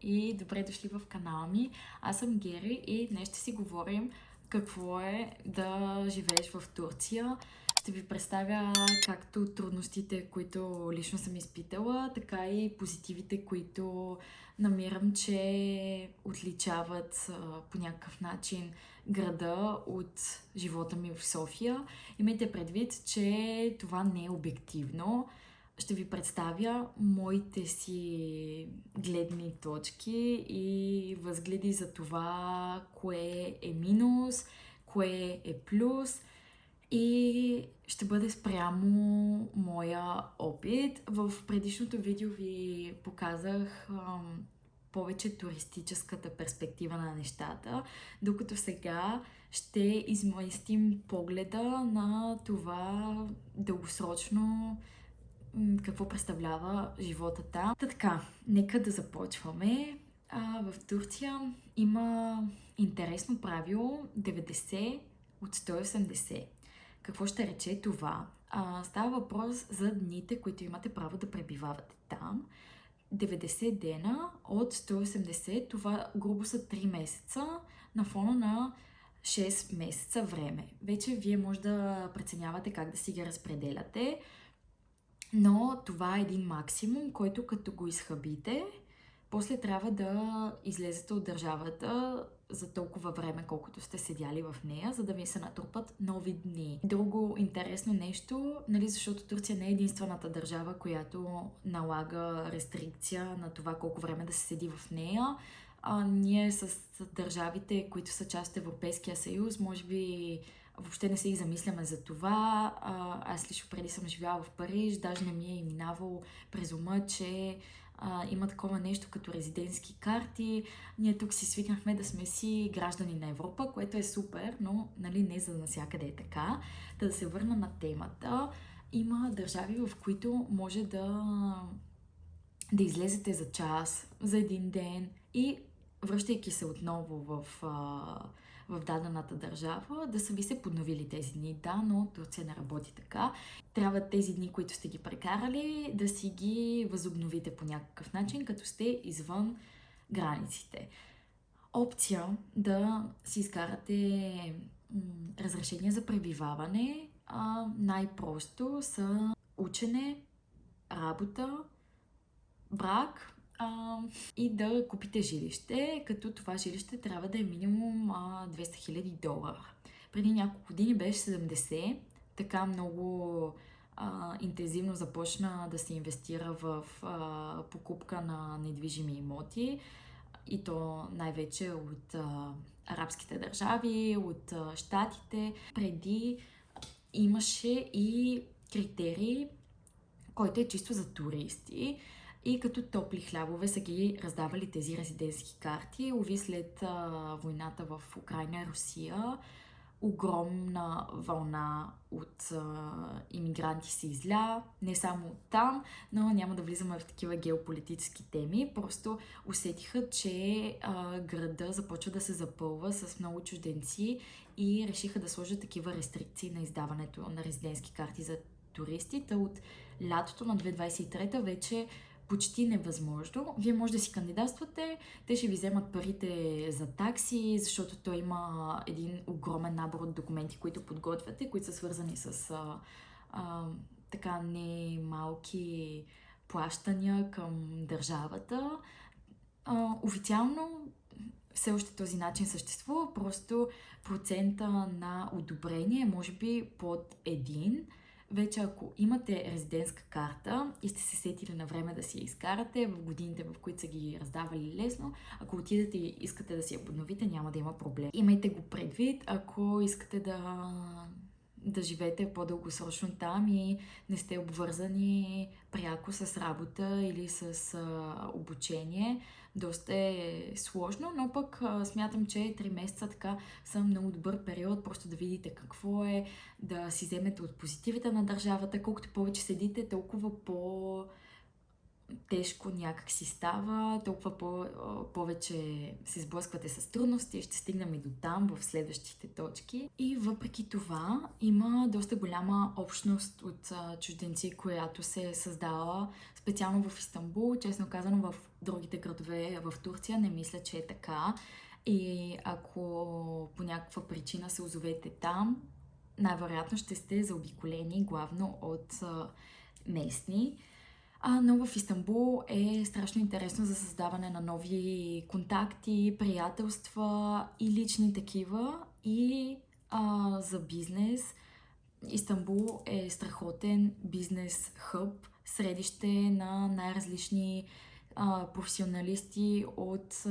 и добре дошли в канала ми. Аз съм Гери и днес ще си говорим какво е да живееш в Турция. Ще ви представя както трудностите, които лично съм изпитала, така и позитивите, които намирам, че отличават по някакъв начин града от живота ми в София. Имайте предвид, че това не е обективно. Ще ви представя моите си гледни точки и възгледи за това, кое е минус, кое е плюс и ще бъде спрямо моя опит. В предишното видео ви показах повече туристическата перспектива на нещата, докато сега ще изместим погледа на това дългосрочно какво представлява живота там. Така, нека да започваме. В Турция има интересно правило 90 от 180. Какво ще рече това? Става въпрос за дните, които имате право да пребивавате там. 90 дена от 180, това грубо са 3 месеца на фона на 6 месеца време. Вече вие може да преценявате как да си ги разпределяте. Но това е един максимум, който като го изхабите, после трябва да излезете от държавата за толкова време, колкото сте седяли в нея, за да ви се натрупат нови дни. Друго интересно нещо, нали, защото Турция не е единствената държава, която налага рестрикция на това колко време да се седи в нея. Ние с държавите, които са част от Европейския съюз, може би въобще не се и замисляме за това. Аз лично преди съм живяла в Париж, даже не ми е минавало през ума, че има такова нещо като резидентски карти. Ние тук си свикнахме да сме си граждани на Европа, което е супер, но нали, не за навсякъде е така. Да се върна на темата. Има държави, в които може да излезете за час, за един ден и връщайки се отново в дадената държава, да са ви се подновили тези дни. Да, но Турция не работи така. Трябва тези дни, които сте ги прекарали, да си ги възобновите по някакъв начин, като сте извън границите. Опция да си изкарате разрешение за пребиваване най-просто са учене, работа, брак и да купите жилище, като това жилище трябва да е минимум 200 000 долара. Преди няколко години беше 70, така много интензивно започна да се инвестира в покупка на недвижими имоти и то най-вече от арабските държави, от щатите. Преди имаше и критерии, който е чисто за туристи. И като топли хлябове са ги раздавали тези резидентски карти. Уви след войната в Украйна и Русия, огромна вълна от имигранти се изля, не само там, но няма да влизаме в такива геополитически теми. Просто усетиха, че града започва да се запълва с много чужденци и решиха да сложат такива рестрикции на издаването на резидентски карти за туристите. От лятото на 2023 вече почти невъзможно. Вие може да си кандидатствате, те ще ви вземат парите за такси, защото той има един огромен набор от документи, които подготвяте, които са свързани с така не малки плащания към държавата. Официално все още този начин съществува, просто процента на одобрение е може би под 1. Вече ако имате резидентска карта и сте се сетили на време да си я изкарате в годините, в които са ги раздавали лесно, ако отидете и искате да си я подновите, няма да има проблем. Имайте го предвид, ако искате да живеете по-дългосрочно там и не сте обвързани пряко с работа или с обучение. Доста е сложно, но пък смятам, че 3 месеца така са много добър период, просто да видите какво е, да си вземете от позитивите на държавата. Колкото повече седите, толкова тежко някак си става, толкова повече се сблъсквате с трудности, ще стигнем и до там в следващите точки. И въпреки това има доста голяма общност от чужденци, която се е създала специално в Истанбул. Честно казано, в другите градове в Турция не мисля, че е така. И ако по някаква причина се озовете там, най-вероятно ще сте заобиколени главно от местни. Но в Истанбул е страшно интересно за създаване на нови контакти, приятелства и лични такива, и за бизнес. Истанбул е страхотен бизнес хъб, средище на най-различни професионалисти от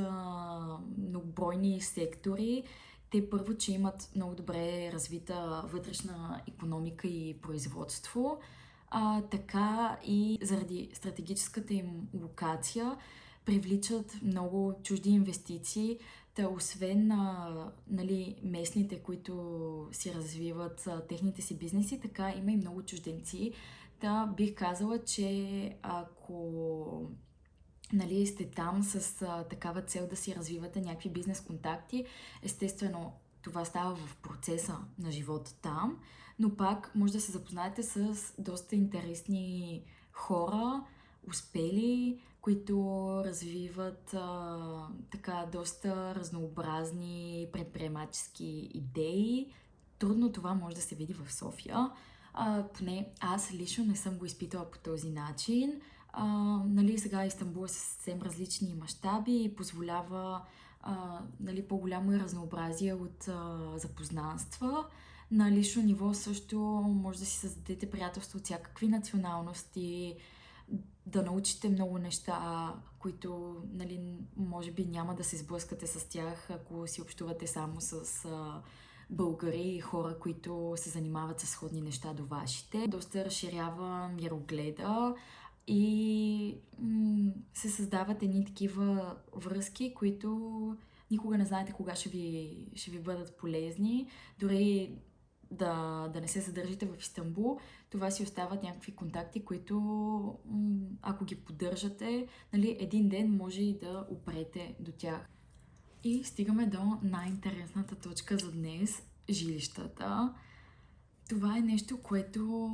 многобройни сектори. Те първо, че имат много добре развита вътрешна икономика и производство, така и заради стратегическата им локация привличат много чужди инвестиции. Та освен местните, които си развиват техните си бизнеси, така има и много чужденци. Та бих казала, че ако сте там с такава цел да си развивате някакви бизнес контакти, естествено това става в процеса на живота там, но пак може да се запознаете с доста интересни хора, успели, които развиват така доста разнообразни предприемачески идеи. Трудно това може да се види в София. Поне аз лично не съм го изпитала по този начин. Сега Истанбул е съвсем различни мащаби и позволява по-голямо и разнообразие от запознанства. На лично ниво също може да си създадете приятелство от всякакви националности, да научите много неща, които може би няма да се сблъскате с тях, ако си общувате само с българи и хора, които се занимават с сходни неща до вашите. Доста разширява мирогледа и се създават едни такива връзки, които никога не знаете кога ще ви бъдат полезни. Дори да не се задържите в Истанбул, това си остават някакви контакти, които ако ги поддържате, един ден може и да опрете до тях. И стигаме до най-интересната точка за днес – жилищата. Това е нещо, което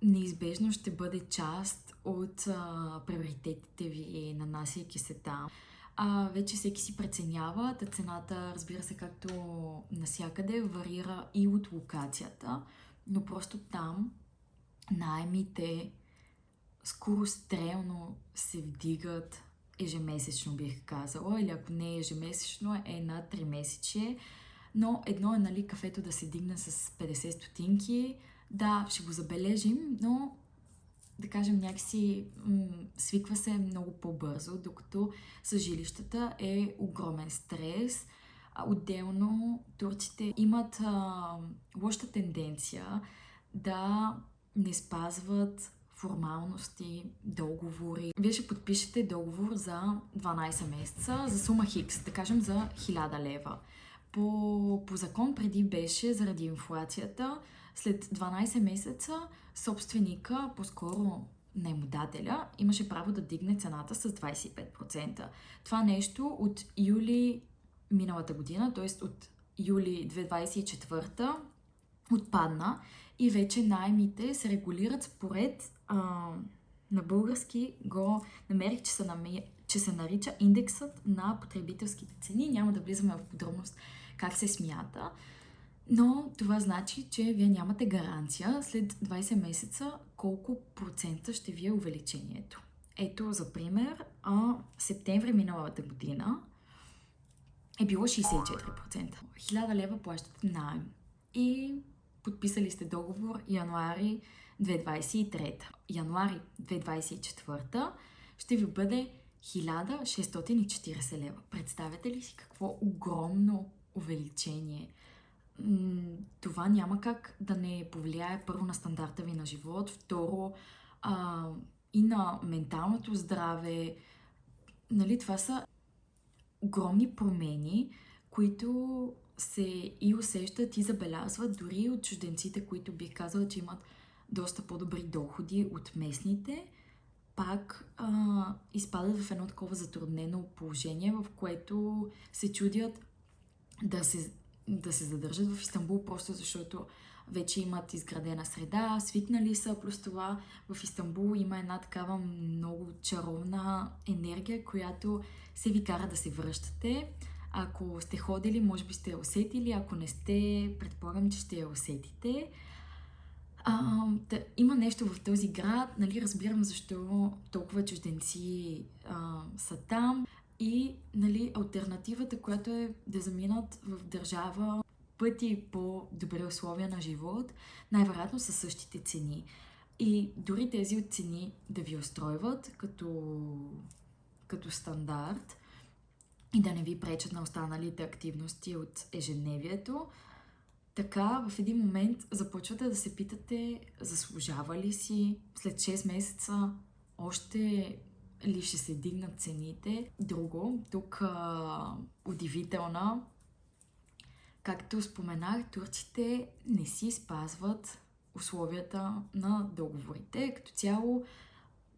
неизбежно ще бъде част от приоритетите ви, нанасяйки се там. Вече всеки си преценява, цената, разбира се, както насякъде, варира и от локацията, но просто там наемите скорострелно се вдигат ежемесечно, бих казала, или ако не ежемесечно, е на 3 месече. Но едно е, кафето да се дигне с 50 стотинки. Да, ще го забележим, но да кажем някакси свиква се много по-бързо, докато с жилищата е огромен стрес. Отделно турците имат лоша тенденция да не спазват формалности, договори. Вие ще подпишете договор за 12 месеца за сума хикс, да кажем за 1000 лева. По закон преди беше заради инфлацията, след 12 месеца собственика, по-скоро наемодателя, имаше право да дигне цената с 25%. Това нещо от юли миналата година, т.е. от юли 2024 отпадна и вече наемите се регулират според на български го намерих, че се нарича индексът на потребителските цени. Няма да влизаме в подробност как се смята, но това значи, че вие нямате гаранция след 20 месеца колко процента ще ви е увеличението. Ето, за пример, септември миналата година е било 64%. 1000 лева плащате наем и подписали сте договор януари 2023. Януари 2024 ще ви бъде 1640 лева. Представете ли си какво огромно увеличение? Това няма как да не повлияе първо на стандарта ви на живот, второ и на менталното здраве. Това са огромни промени, които се и усещат и забелязват дори от чужденците, които бих казала, че имат доста по-добри доходи от местните. пак изпадат в едно такова затруднено положение, в което се чудят да се задържат в Истанбул, просто защото вече имат изградена среда, свикнали са, плюс това в Истанбул има една такава много чаровна енергия, която се ви кара да се връщате. Ако сте ходили, може би сте я усетили, ако не сте, предполагам, че ще я усетите. Има нещо в този град, нали, разбирам защо толкова чужденци са там и, нали, алтернативата, която е да заминат в държава пъти по-добри условия на живот, най-вероятно са същите цени. И дори тези цени да ви устройват като стандарт и да не ви пречат на останалите активности от ежедневието, така в един момент започвате да се питате, заслужава ли си след 6 месеца още ли ще се дигнат цените. Друго, тук удивителна, както споменах, турците не си спазват условията на договорите. Като цяло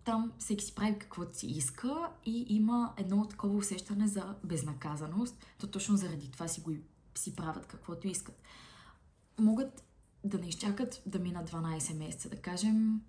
там всеки си прави каквото си иска и има едно такова усещане за безнаказаност. То точно заради това си правят каквото искат. Могат да не изчакат да минат 12 месеца. Да кажем,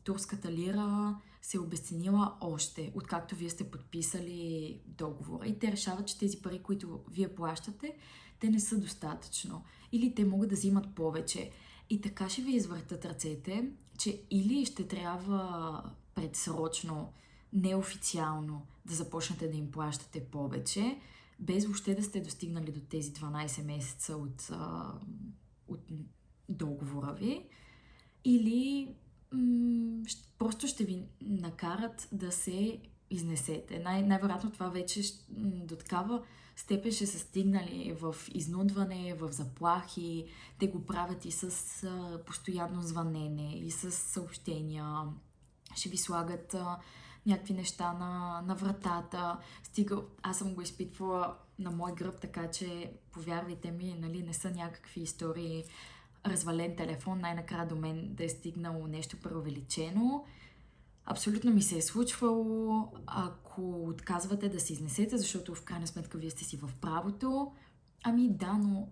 турската лира се е обесценила още, откакто вие сте подписали договора. И те решават, че тези пари, които вие плащате, те не са достатъчно. Или те могат да взимат повече. И така ще ви извъртат ръцете, че или ще трябва предсрочно, неофициално да започнете да им плащате повече, без въобще да сте достигнали до тези 12 месеца от договора ви, или просто ще ви накарат да се изнесете. Най-вероятно това вече до такава степен ще са стигнали в изнудване, в заплахи. Те го правят и с постоянно звънене, и с съобщения. Ще ви слагат някакви неща на вратата. Стига, аз съм го изпитвала на мой гръб, така че, повярвайте ми, нали, не са някакви истории развален телефон, най-накрая до мен да е стигнало нещо преувеличено. Абсолютно ми се е случвало, ако отказвате да се изнесете, защото в крайна сметка вие сте си в правото. Ами да, но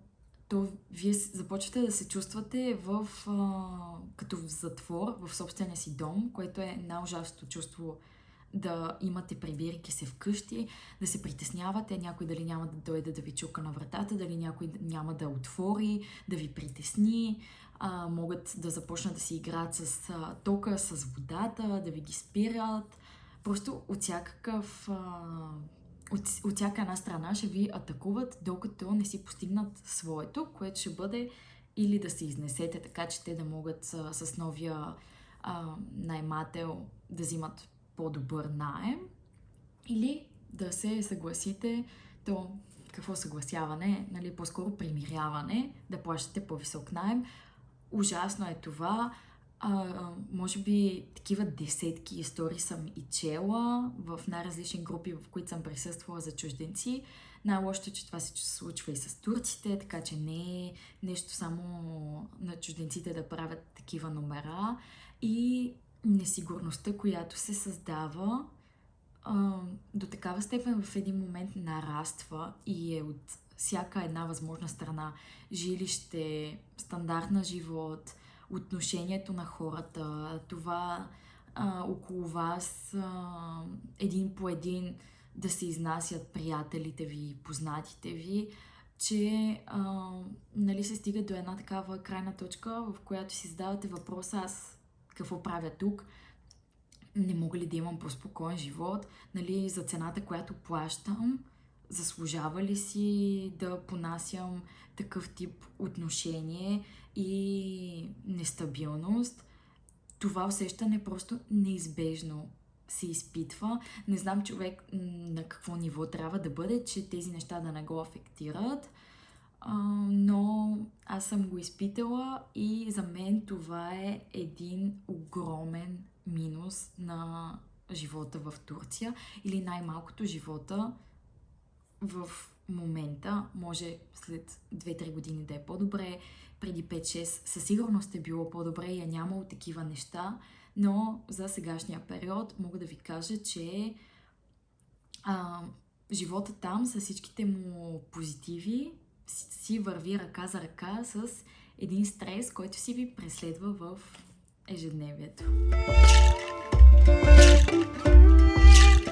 вие започвате да се чувствате като в затвор, в собствения си дом, което е най-ужасното чувство, да имате прибирайки се вкъщи, да се притеснявате, някой дали няма да дойде да ви чука на вратата, дали някой няма да отвори, да ви притесни, могат да започнат да си играят с тока, с водата, да ви ги спират. Просто от всяка една страна ще ви атакуват, докато не си постигнат своето, което ще бъде или да се изнесете, така че те да могат с новия наемател да взимат по-добър наем, или да се съгласите, то какво съгласяване, нали, по-скоро примиряване, да плащате по-висок наем. Ужасно е това. Може би такива десетки истории съм и чела в най-различни групи, в които съм присъствала за чужденци. Най-лошото е, че това се случва и с турците, така че не е нещо само на чужденците да правят такива номера. И несигурността, която се създава, до такава степен в един момент нараства и е от всяка една възможна страна. Жилище, стандарт на живот, отношението на хората, това около вас един по един да се изнасят приятелите ви, познатите ви, че нали, се стига до една такава крайна точка, в която си задавате въпроса: аз какво правя тук? Не мога ли да имам по-спокоен живот? Нали, за цената, която плащам, заслужава ли си да понасям такъв тип отношение и нестабилност? Това усещане просто неизбежно се изпитва. Не знам човек на какво ниво трябва да бъде, че тези неща да не го афектират, но аз съм го изпитала и за мен това е един огромен минус на живота в Турция, или най-малкото живота в момента. Може след 2-3 години да е по-добре, преди 5-6 със сигурност е било по-добре и е нямало такива неща, но за сегашния период мога да ви кажа, че живота там с всичките му позитиви си върви ръка за ръка с един стрес, който си ви преследва в ежедневието.